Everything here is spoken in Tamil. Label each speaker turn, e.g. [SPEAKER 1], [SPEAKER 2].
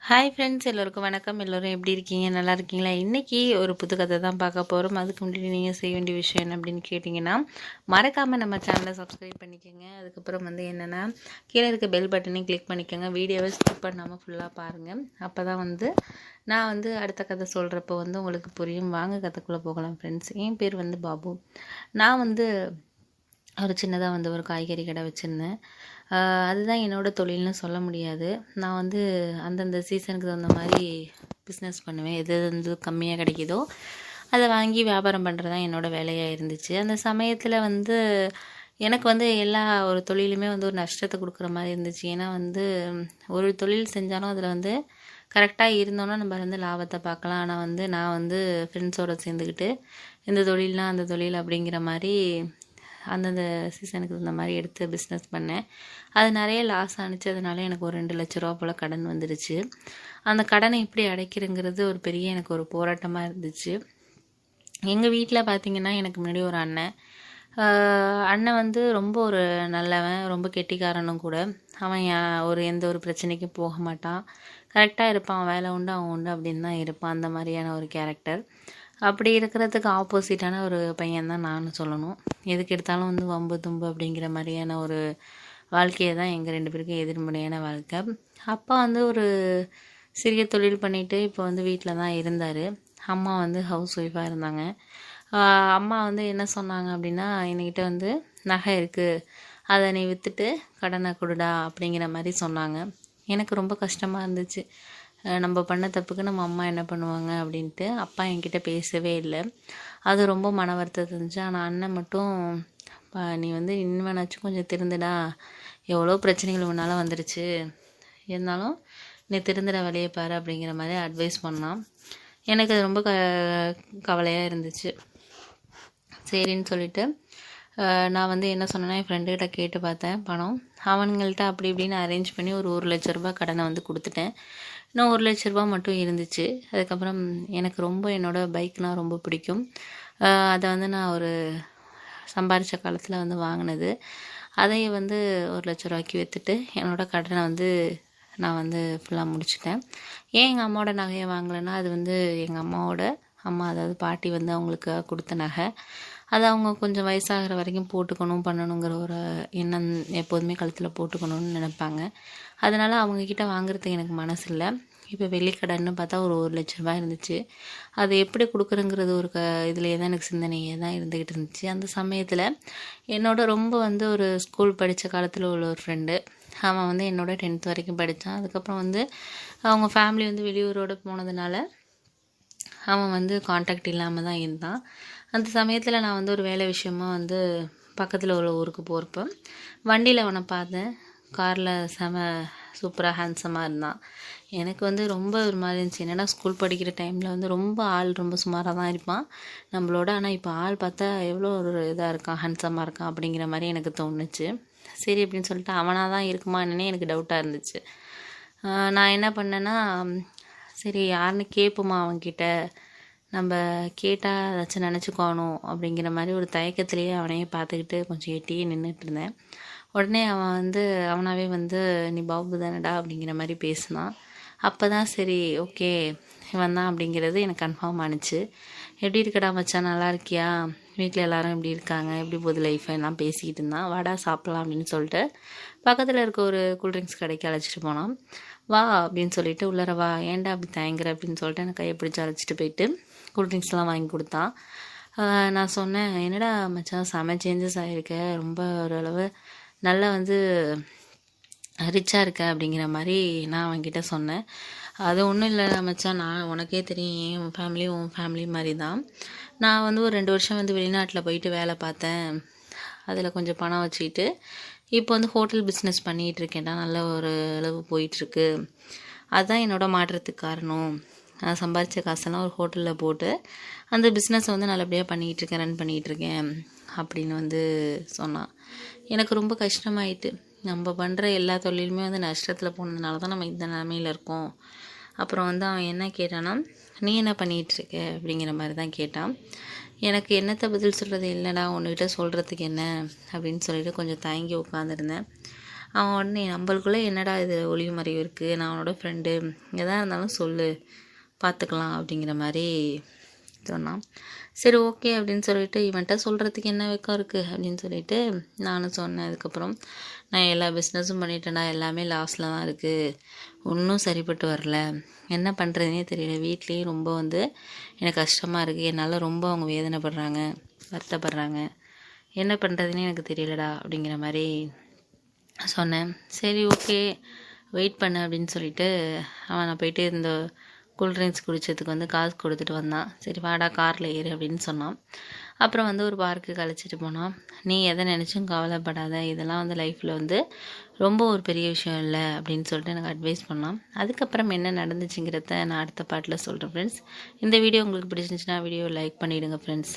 [SPEAKER 1] ஹாய் ஃப்ரெண்ட்ஸ், எல்லோருக்கும் வணக்கம். எல்லோரும் எப்படி இருக்கீங்க? நல்லா இருக்கீங்களா? இன்றைக்கி ஒரு புது கதை தான் பார்க்க போகிறோம். அதுக்கு முன்னாடி நீங்கள் செய்ய வேண்டிய விஷயம் என்ன அப்படின்னு கேட்டிங்கன்னா, மறக்காமல் நம்ம சேனலை சப்ஸ்கிரைப் பண்ணிக்கோங்க. அதுக்கப்புறம் என்னென்னா, கீழே இருக்க பெல் பட்டனையும் கிளிக் பண்ணிக்கோங்க. வீடியோவை ஸ்கிப் பண்ணாமல் ஃபுல்லாக பாருங்கள். அப்போ தான் நான் அடுத்த கதை சொல்கிறப்போ உங்களுக்கு புரியும். வாங்க கதைக்குள்ளே போகலாம் ஃப்ரெண்ட்ஸ். என் பேர் பாபு. நான் ஒரு சின்னதாக ஒரு காய்கறி கடை வச்சுருந்தேன். அதுதான் என்னோடய தொழில்னு சொல்ல முடியாது. நான் அந்தந்த சீசனுக்கு தகுந்த மாதிரி பிஸ்னஸ் பண்ணுவேன். எது கம்மியாக கிடைக்குதோ அதை வாங்கி வியாபாரம் பண்ணுறது தான் என்னோடய வேலையாக இருந்துச்சு. அந்த சமயத்தில் எனக்கு எல்லா ஒரு தொழிலுமே ஒரு நஷ்டத்தை கொடுக்குற மாதிரி இருந்துச்சு. ஏன்னா ஒரு தொழில் செஞ்சாலும் அதில் கரெக்டாக இருந்தோன்னா நம்ம லாபத்தை பார்க்கலாம். ஆனால் நான் ஃப்ரெண்ட்ஸோடு சேர்ந்துக்கிட்டு இந்த தொழில்னால் அந்த தொழில் அப்படிங்கிற மாதிரி அந்தந்த சீசனுக்கு தகுந்த மாதிரி எடுத்து பிஸ்னஸ் பண்ணேன். அது நிறைய லாஸ் ஆணுச்சு. அதனால எனக்கு ஒரு 2 லட்ச ரூபா போல் கடன் வந்துடுச்சு. அந்த கடனை எப்படி அடைக்கிறங்கிறது ஒரு பெரிய எனக்கு ஒரு போராட்டமாக இருந்துச்சு. எங்கள் வீட்டில் பார்த்திங்கன்னா, எனக்கு முன்னாடி ஒரு அண்ணன் ரொம்ப ஒரு நல்லவன், ரொம்ப கெட்டிக்காரனும் கூட. அவன் எந்த ஒரு பிரச்சனைக்கும் போக மாட்டான், கரெக்டாக இருப்பான், வேலை உண்டு அவன் உண்டு அப்படின்னு தான் இருப்பான். அந்த மாதிரியான ஒரு கேரக்டர். அப்படி இருக்கிறதுக்கு ஆப்போசிட்டான ஒரு பையன் தான் நான் சொல்லணும். எதுக்கு எடுத்தாலும் வம்பு தும்பு அப்படிங்கிற மாதிரியான ஒரு வாழ்க்கையை தான் எங்கள் 2 பேருக்கும் எதிர்மறையான வாழ்க்கை. அப்பா ஒரு சிறிய தொழில் பண்ணிவிட்டு இப்போ வீட்டில் தான் இருந்தார். அம்மா ஹவுஸ் ஒய்ஃபாக இருந்தாங்க. அம்மா என்ன சொன்னாங்க அப்படின்னா, என்கிட்ட நகை இருக்குது, அதை நீ விற்றுட்டு கடனை கொடுடா அப்படிங்கிற மாதிரி சொன்னாங்க. எனக்கு ரொம்ப கஷ்டமாக இருந்துச்சு. நம்ம பண்ண தப்புக்கு நம்ம அம்மா என்ன பண்ணுவாங்க அப்படின்ட்டு. அப்பா என்கிட்ட பேசவே இல்லை. அது ரொம்ப மன வருத்தத்தை இருந்துச்சு. ஆனால் அண்ணன் மட்டும், நீ இனிமேனாச்சும் கொஞ்சம் திருந்துடா, எவ்வளோ பிரச்சனைகள் உன்னால் வந்துடுச்சு, இருந்தாலும் நீ திருந்துட வழியை பாரு அப்படிங்கிற மாதிரி அட்வைஸ் பண்ணான். எனக்கு அது ரொம்ப கவலையாக இருந்துச்சு. சரின்னு சொல்லிவிட்டு நான் என்ன சொன்னேன்னா, என் ஃப்ரெண்டுக்கிட்ட கேட்டு பார்த்தேன் பணம். அவனுங்கள்ட்ட அப்படி இப்படின்னு அரேஞ்ச் பண்ணி ஒரு 1 லட்ச ரூபா கடனை கொடுத்துட்டேன். இன்னும் 1 லட்ச ரூபா மட்டும் இருந்துச்சு. அதுக்கப்புறம் எனக்கு ரொம்ப என்னோடய பைக்னால் ரொம்ப பிடிக்கும். அதை நான் ஒரு சம்பாரித்த காலத்தில் வாங்கினது. அதை 1 லட்ச ரூபாய்க்கு விற்றுட்டு என்னோடய கடனை நான் ஃபுல்லாக முடிச்சிட்டேன். ஏன் எங்கள் அம்மாவோட நகையை வாங்கலைன்னா, அது எங்கள் அம்மாவோட அம்மா, அதாவது பாட்டி அவங்களுக்கு கொடுத்த நகை. அதை அவங்க கொஞ்சம் வயசாகிற வரைக்கும் போட்டுக்கணும் பண்ணணுங்கிற ஒரு எண்ணம் எப்போதுமே கழுத்தில் போட்டுக்கணும்னு நினைப்பாங்க. அதனால் அவங்கக்கிட்ட வாங்குறதுக்கு எனக்கு மனசு இல்லை. இப்போ வெள்ளிக்கடன்னு பார்த்தா ஒரு 1 லட்ச ரூபாய் இருந்துச்சு. அது எப்படி கொடுக்குறங்கிறது ஒரு இதுலேயே தான் எனக்கு சிந்தனையே தான் இருந்துக்கிட்டு இருந்துச்சு. அந்த சமயத்தில் என்னோட ரொம்ப ஒரு ஸ்கூல் படித்த காலத்தில் உள்ள ஒரு ஃப்ரெண்டு, அவன் என்னோட 10th வரைக்கும் படித்தான். அதுக்கப்புறம் அவங்க ஃபேமிலி வெளியூரோடு போனதுனால அவன் காண்டாக்ட் இல்லாமல் தான் இருந்தான். அந்த சமயத்தில் நான் ஒரு வேலை விஷயமா பக்கத்தில் உள்ள ஊருக்கு போகிறப்ப வண்டியில் அவனை பார்த்தேன். காரில் சூப்பராக ஹேண்ட்ஸமாக இருந்தான். எனக்கு ரொம்ப ஒரு மாதிரி இருந்துச்சு. என்னடா ஸ்கூல் படிக்கிற டைமில் ரொம்ப ஆள் ரொம்ப சுமாராக தான் இருப்பான் நம்மளோட, ஆனால் இப்போ ஆள் பார்த்தா எவ்வளோ ஒரு இதாக இருக்கான், ஹேண்ட்ஸமாக இருக்கான் அப்படிங்கிற மாதிரி எனக்கு தோணுச்சு. சரி அப்படின்னு சொல்லிட்டு அவனாக தான் இருக்குமா என்னன்னே எனக்கு டவுட்டாக இருந்துச்சு. நான் என்ன பண்ணேன்னா, சரி யாருன்னு கேட்போமா அவன்கிட்ட, நம்ம கேட்டால் ஏதாச்சும் நினச்சிக்கோணும் அப்படிங்கிற மாதிரி ஒரு தயக்கத்துலேயே அவனையே பார்த்துக்கிட்டு கொஞ்சம் எட்டியே நின்றுட்டு இருந்தேன். உடனே அவன் அவனாவே நீ பாபு தானடா அப்படிங்கிற மாதிரி பேசினான். அப்போ தான் சரி ஓகே இவன் தான் அப்படிங்கிறது எனக்கு கன்ஃபார்ம் ஆணுச்சு. எப்படி இருக்கடா மச்சான், நல்லா இருக்கியா, வீட்டில் எல்லோரும் எப்படி இருக்காங்க, எப்படி போகுது லைஃப் எல்லாம் பேசிக்கிட்டு இருந்தான். வாடா சாப்பிட்லாம் அப்படின்னு சொல்லிட்டு பக்கத்தில் இருக்க ஒரு கூல்ட்ரிங்க்ஸ் கடைக்கு அழைச்சிட்டு போனான். வா அப்படின்னு சொல்லிட்டு உள்ளர வா, ஏன்டா அப்படி தயங்குற அப்படின்னு சொல்லிட்டு எனக்கு கையை பிடிச்சி அழைச்சிட்டு போயிட்டு கூல்ட்ரிங்க்ஸ்லாம் வாங்கி கொடுத்தான். நான் சொன்னேன், என்னடா மச்சான் செம சேஞ்சஸ் ஆகிருக்க, ரொம்ப ஓரளவு நல்லா ரிச்சாக இருக்க அப்படிங்கிற மாதிரி நான் அவன்கிட்ட சொன்னேன். அது ஒன்றும் இல்லை மச்சான், நான் உனக்கே தெரியும் என் ஃபேமிலி உன் ஃபேமிலி மாதிரி தான். நான் ஒரு 2 வருஷம் வெளிநாட்டில் போயிட்டு வேலை பார்த்தேன். அதில் கொஞ்சம் பணம் வச்சுக்கிட்டு இப்போ ஹோட்டல் பிஸ்னஸ் பண்ணிகிட்ருக்கேன்டா, நல்ல ஒரு அளவு போயிட்டுருக்கு. அதுதான் என்னோடய மாற்றத்துக்கு காரணம். நான் சம்பாதிச்ச காசெல்லாம் ஒரு ஹோட்டலில் போட்டு அந்த பிஸ்னஸை நல்லபடியாக பண்ணிகிட்ருக்கேன், ரன் பண்ணிகிட்ருக்கேன் அப்படின்னு சொன்னான். எனக்கு ரொம்ப கஷ்டமாயிட்டு. நம்ம பண்ணுற எல்லா தொழிலுமே நஷ்டத்தில் போனதுனால தான் நம்ம இந்த நிலமையில் இருக்கோம். அப்புறம் அவன் என்ன கேட்டான்னா, நீ என்ன பண்ணிகிட்ருக்க அப்படிங்கிற மாதிரி தான் கேட்டான். எனக்கு என்னத்தை பதில் சொல்கிறது, இல்லைடா உன்கிட்ட சொல்கிறதுக்கு என்ன அப்படின்னு சொல்லிட்டு கொஞ்சம் தயங்கி உட்காந்துருந்தேன். அவன் உடனே நம்மளுக்குள்ளே என்னடா இது ஒளிவு மறைவு இருக்குது, நான் அவனோட ஃப்ரெண்டு, எதாக இருந்தாலும் சொல்லு பார்த்துக்கலாம் அப்படிங்கிற மாதிரி சொன்னான். சரி ஓகே அப்படின்னு சொல்லிட்டு, இவன்கிட்ட சொல்கிறதுக்கு என்ன வெக்கம் இருக்குது அப்படின்னு சொல்லிட்டு நானும் சொன்னேன். அதுக்கப்புறம் நான் எல்லா பிஸ்னஸும் பண்ணிட்டேன்டா, எல்லாமே லாஸில் தான் இருக்குது, ஒன்றும் சரிப்பட்டு வரல, என்ன பண்ணுறதுனே தெரியல, வீட்லேயும் ரொம்ப வந்து எனக்கு கஷ்டமாக இருக்குது, என்னால் ரொம்ப அவங்க வேதனைப்படுறாங்க, வருத்தப்படுறாங்க, என்ன பண்ணுறதுனே எனக்கு தெரியலடா அப்படிங்கிற மாதிரி சொன்னேன். சரி ஓகே வெயிட் பண்ணு அப்படின்னு சொல்லிட்டு அவன் நான் போயிட்டு இந்த கூல்ட்ரிங்க்ஸ் குடித்ததுக்கு வந்து காசு கொடுத்துட்டு வந்தான். சரி வாடா காரில் ஏறு அப்படின்னு சொன்னான். அப்புறம் வந்து ஒரு பார்க்குக்கு அழைச்சிட்டு போனான். நீ எதை நினச்சும் கவலைப்படாத, இதெல்லாம் வந்து லைஃப்பில் வந்து ரொம்ப ஒரு பெரிய விஷயம் இல்லை அப்படின்னு சொல்லிட்டு எனக்கு அட்வைஸ் பண்ணான். அதுக்கப்புறம் என்ன நடந்துச்சுங்கிறத நான் அடுத்த பாட்டில் சொல்கிறேன் ஃப்ரெண்ட்ஸ். இந்த வீடியோ உங்களுக்கு பிடிச்சிருந்துச்சுன்னா வீடியோ லைக் பண்ணிவிடுங்க ஃப்ரெண்ட்ஸ்.